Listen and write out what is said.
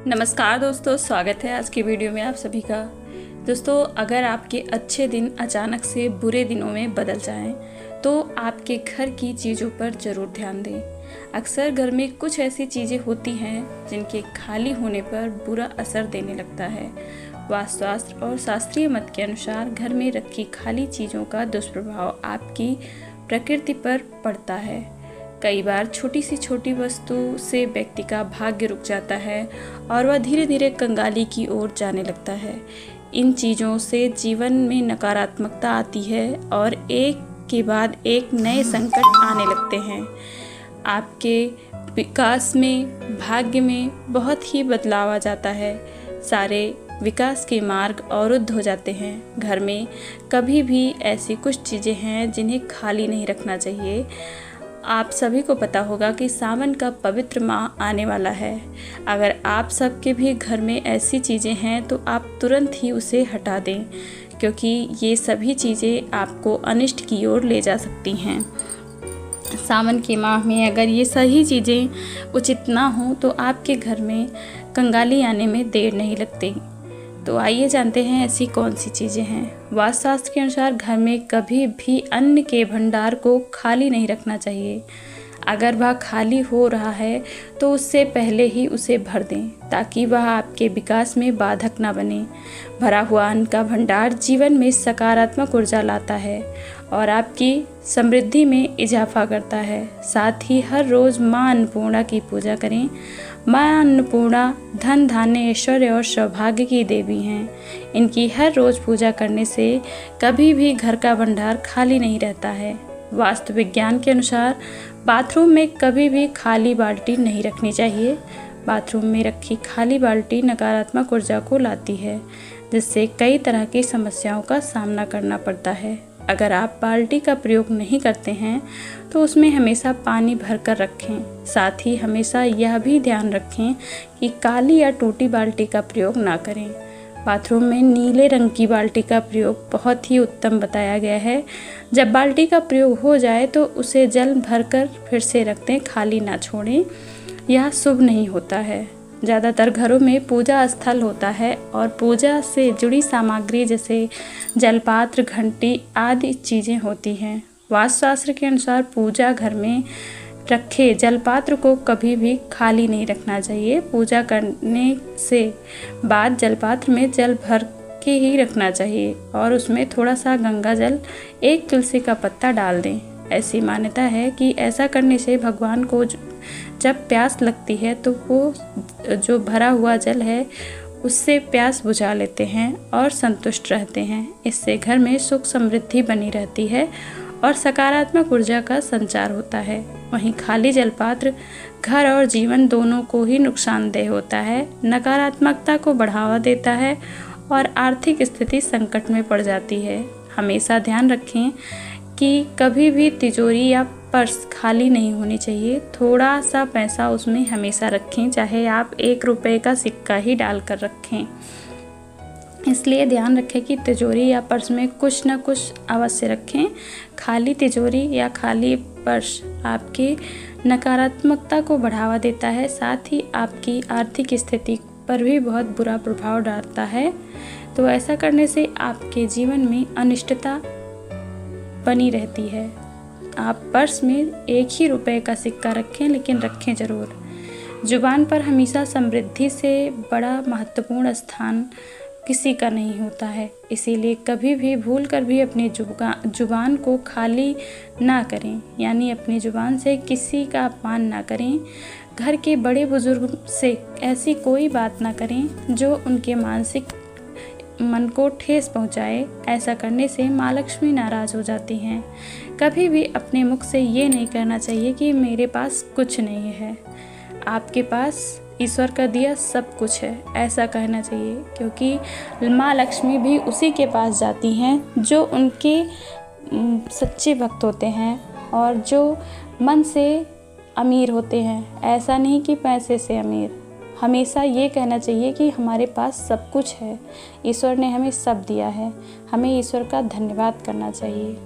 नमस्कार दोस्तों, स्वागत है आज की वीडियो में आप सभी का। दोस्तों, अगर आपके अच्छे दिन अचानक से बुरे दिनों में बदल जाएं, तो आपके घर की चीज़ों पर ज़रूर ध्यान दें। अक्सर घर में कुछ ऐसी चीज़ें होती हैं जिनके खाली होने पर बुरा असर देने लगता है। वास्तुशास्त्र और शास्त्रीय मत के अनुसार घर में रखी खाली चीज़ों का दुष्प्रभाव आपकी प्रकृति पर पड़ता है। कई बार छोटी सी छोटी वस्तु से व्यक्ति का भाग्य रुक जाता है और वह धीरे धीरे कंगाली की ओर जाने लगता है। इन चीज़ों से जीवन में नकारात्मकता आती है और एक के बाद एक नए संकट आने लगते हैं। आपके विकास में, भाग्य में बहुत ही बदलाव आ जाता है। सारे विकास के मार्ग अवरुद्ध हो जाते हैं। घर में कभी भी ऐसी कुछ चीज़ें हैं जिन्हें खाली नहीं रखना चाहिए। आप सभी को पता होगा कि सावन का पवित्र माह आने वाला है। अगर आप सबके भी घर में ऐसी चीज़ें हैं तो आप तुरंत ही उसे हटा दें, क्योंकि ये सभी चीज़ें आपको अनिष्ट की ओर ले जा सकती हैं। सावन के माह में अगर ये सही चीज़ें उचित ना हो तो आपके घर में कंगाली आने में देर नहीं लगती। तो आइए जानते हैं ऐसी कौन सी चीज़ें हैं। वास्तुशास्त्र के अनुसार घर में कभी भी अन्न के भंडार को खाली नहीं रखना चाहिए। अगर वह खाली हो रहा है तो उससे पहले ही उसे भर दें, ताकि वह आपके विकास में बाधक ना बने। भरा हुआ अन्न का भंडार जीवन में सकारात्मक ऊर्जा लाता है और आपकी समृद्धि में इजाफा करता है। साथ ही हर रोज़ माँ अन्नपूर्णा की पूजा करें। माँ अन्नपूर्णा धन, धान्य, ऐश्वर्य और सौभाग्य की देवी हैं। इनकी हर रोज़ पूजा करने से कभी भी घर का भंडार खाली नहीं रहता है। वास्तु विज्ञान के अनुसार बाथरूम में कभी भी खाली बाल्टी नहीं रखनी चाहिए। बाथरूम में रखी खाली बाल्टी नकारात्मक ऊर्जा को लाती है, जिससे कई तरह की समस्याओं का सामना करना पड़ता है। अगर आप बाल्टी का प्रयोग नहीं करते हैं तो उसमें हमेशा पानी भर कर रखें। साथ ही हमेशा यह भी ध्यान रखें कि काली या टूटी बाल्टी का प्रयोग ना करें। बाथरूम में नीले रंग की बाल्टी का प्रयोग बहुत ही उत्तम बताया गया है। जब बाल्टी का प्रयोग हो जाए तो उसे जल भरकर फिर से रख दें, खाली ना छोड़ें। यह शुभ नहीं होता है। ज़्यादातर घरों में पूजा स्थल होता है और पूजा से जुड़ी सामग्री जैसे जलपात्र, घंटी आदि चीज़ें होती हैं। वास्तुशास्त्र के अनुसार पूजा घर में रखे जलपात्र को कभी भी खाली नहीं रखना चाहिए। पूजा करने से बाद जलपात्र में जल भर के ही रखना चाहिए और उसमें थोड़ा सा गंगा जल, एक तुलसी का पत्ता डाल दें। ऐसी मान्यता है कि ऐसा करने से भगवान को जब प्यास लगती है तो वो जो भरा हुआ जल है उससे प्यास बुझा लेते हैं और संतुष्ट रहते हैं। इससे घर में सुख समृद्धि बनी रहती है और सकारात्मक ऊर्जा का संचार होता है। वहीं खाली जलपात्र घर और जीवन दोनों को ही नुकसानदेह होता है, नकारात्मकता को बढ़ावा देता है और आर्थिक स्थिति संकट में पड़ जाती है। हमेशा ध्यान रखें कि कभी भी तिजोरी या पर्स खाली नहीं होनी चाहिए। थोड़ा सा पैसा उसमें हमेशा रखें, चाहे आप 1 रुपये का सिक्का ही डाल कर रखें। इसलिए ध्यान रखें कि तिजोरी या पर्स में कुछ न कुछ अवश्य रखें। खाली तिजोरी या खाली पर्स आपकी नकारात्मकता को बढ़ावा देता है, साथ ही आपकी आर्थिक स्थिति पर भी बहुत बुरा प्रभाव डालता है। तो ऐसा करने से आपके जीवन में अनिष्टता बनी रहती है। आप पर्स में 1 ही रुपये का सिक्का रखें, लेकिन रखें ज़रूर। जुबान पर हमेशा समृद्धि से बड़ा महत्वपूर्ण स्थान किसी का नहीं होता है। इसीलिए कभी भी भूल कर भी अपनी जुबान को खाली ना करें, यानी अपनी जुबान से किसी का अपमान ना करें। घर के बड़े बुजुर्ग से ऐसी कोई बात ना करें जो उनके मानसिक मन को ठेस पहुंचाए। ऐसा करने से माँ लक्ष्मी नाराज़ हो जाती हैं। कभी भी अपने मुख से ये नहीं कहना चाहिए कि मेरे पास कुछ नहीं है। आपके पास ईश्वर का दिया सब कुछ है, ऐसा कहना चाहिए, क्योंकि माँ लक्ष्मी भी उसी के पास जाती हैं जो उनके सच्चे भक्त होते हैं और जो मन से अमीर होते हैं। ऐसा नहीं कि पैसे से अमीर। हमेशा ये कहना चाहिए कि हमारे पास सब कुछ है, ईश्वर ने हमें सब दिया है। हमें ईश्वर का धन्यवाद करना चाहिए।